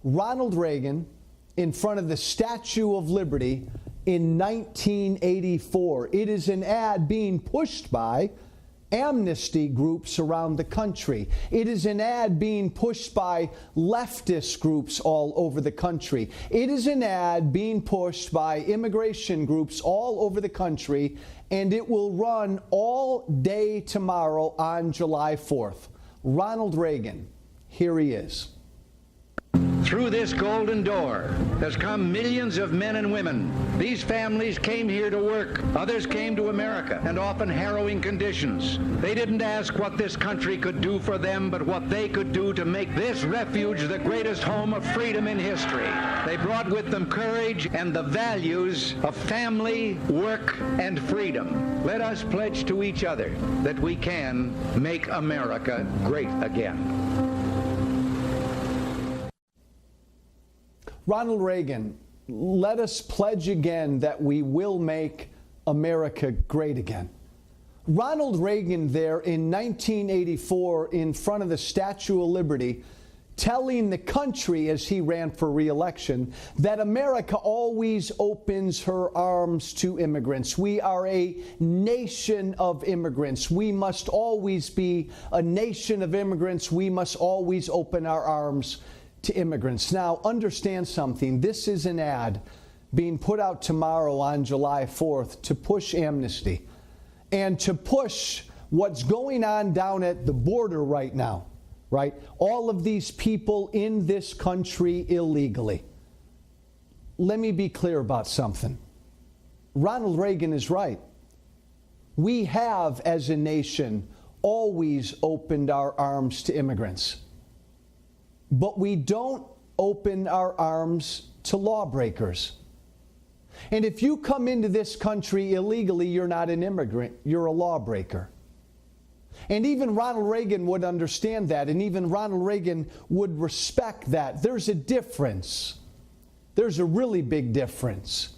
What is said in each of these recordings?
Ronald Reagan in front of the Statue of Liberty in 1984. It is an ad being pushed by amnesty groups around the country. It is an ad being pushed by leftist groups all over the country. It is an ad being pushed by immigration groups all over the country, and it will run all day tomorrow on July 4th. Ronald Reagan, here he is. Through this golden door has come millions of men and women. These families came here to work. Others came to America in often harrowing conditions. They didn't ask what this country could do for them, but what they could do to make this refuge the greatest home of freedom in history. They brought with them courage and the values of family, work, and freedom. Let us pledge to each other that we can make America great again. Ronald Reagan, let us pledge again that we will make America great again. Ronald Reagan there in 1984 in front of the Statue of Liberty, telling the country as he ran for re-election that America always opens her arms to immigrants. We are a nation of immigrants. We must always be a nation of immigrants. We must always open our arms to immigrants. Now, understand something. This is an ad being put out tomorrow on July 4th to push amnesty and to push what's going on down at the border right now, right? All of these people in this country illegally. Let me be clear about something. Ronald Reagan is right. We have, as a nation, always opened our arms to immigrants. But we don't open our arms to lawbreakers. And if you come into this country illegally, you're not an immigrant, you're a lawbreaker. And even Ronald Reagan would understand that, and even Ronald Reagan would respect that. There's a difference. There's a really big difference.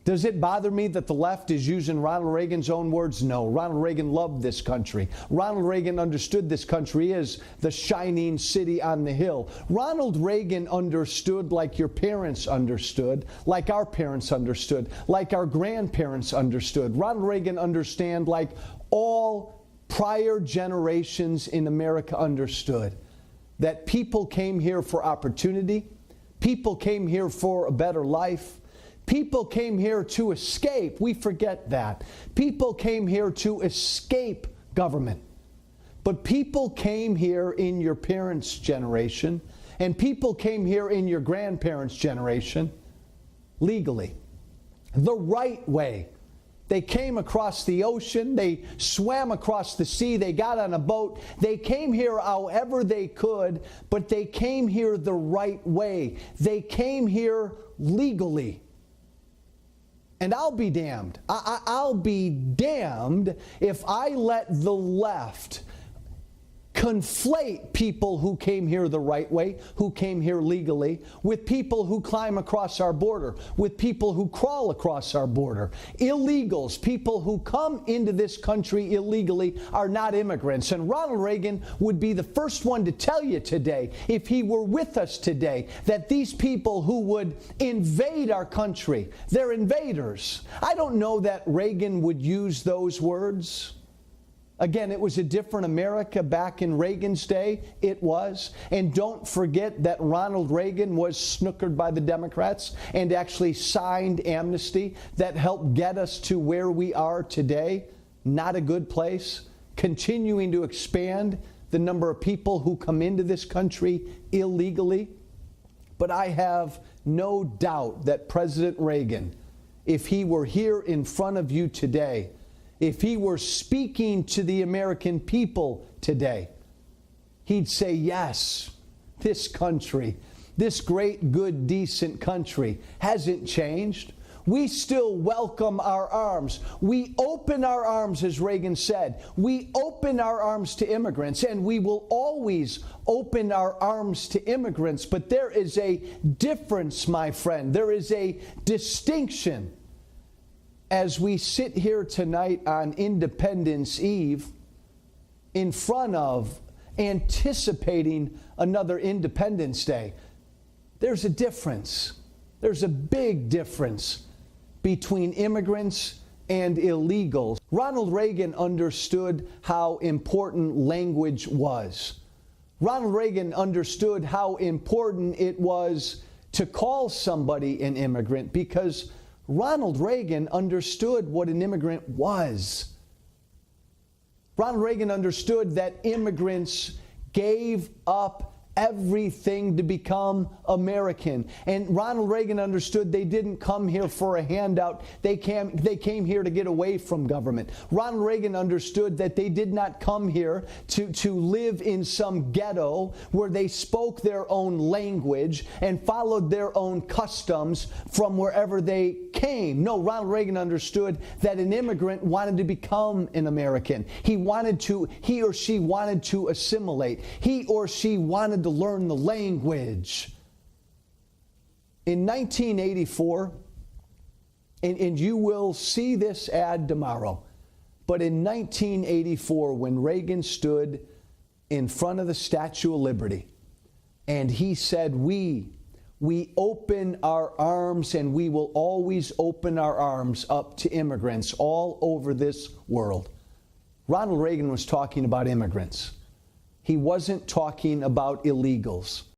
Does it bother me that the left is using Ronald Reagan's own words? No. Ronald Reagan loved this country. Ronald Reagan understood this country is the shining city on the hill. Ronald Reagan understood like your parents understood, like our parents understood, like our grandparents understood. Ronald Reagan understood like all prior generations in America understood, that people came here for opportunity, people came here for a better life. People came here to escape. We forget that. People came here to escape government. But people came here in your parents' generation, and people came here in your grandparents' generation legally, the right way. They came across the ocean. They swam across the sea. They got on a boat. They came here however they could, but they came here the right way. They came here legally. And I'll be damned. I'll be damned if I let the left conflate people who came here the right way, who came here legally, with people who climb across our border, with people who crawl across our border. Illegals, people who come into this country illegally, are not immigrants. And Ronald Reagan would be the first one to tell you today, if he were with us today, that these people who would invade our country, they're invaders. I don't know that Reagan would use those words. Again, it was a different America back in Reagan's day. It was. And don't forget that Ronald Reagan was snookered by the Democrats and actually signed amnesty that helped get us to where we are today. Not a good place. Continuing to expand the number of people who come into this country illegally. But I have no doubt that President Reagan, if he were here in front of you today, if he were speaking to the American people today, he'd say, yes, this country, this great, good, decent country hasn't changed. We still welcome our arms. We open our arms, as Reagan said. We open our arms to immigrants, and we will always open our arms to immigrants. But there is a difference, my friend. There is a distinction. As we sit here tonight on Independence Eve, in front of, anticipating another Independence Day, There's a difference. There's a big difference between immigrants and illegals. Ronald Reagan understood how important language was. Ronald Reagan understood how important it was to call somebody an immigrant because Ronald Reagan understood what an immigrant was. Ronald Reagan understood that immigrants gave up everything to become American. And Ronald Reagan understood they didn't come here for a handout. They came here to get away from government. Ronald Reagan understood that they did not come here to live in some ghetto where they spoke their own language and followed their own customs from wherever they came. No, Ronald Reagan understood that an immigrant wanted to become an American. He or she wanted to assimilate. He or she wanted to learn the language. In 1984, and you will see this ad tomorrow, but in 1984, when Reagan stood in front of the Statue of Liberty, and he said, we open our arms and we will always open our arms up to immigrants all over this world. Ronald Reagan was talking about immigrants. He wasn't talking about illegals.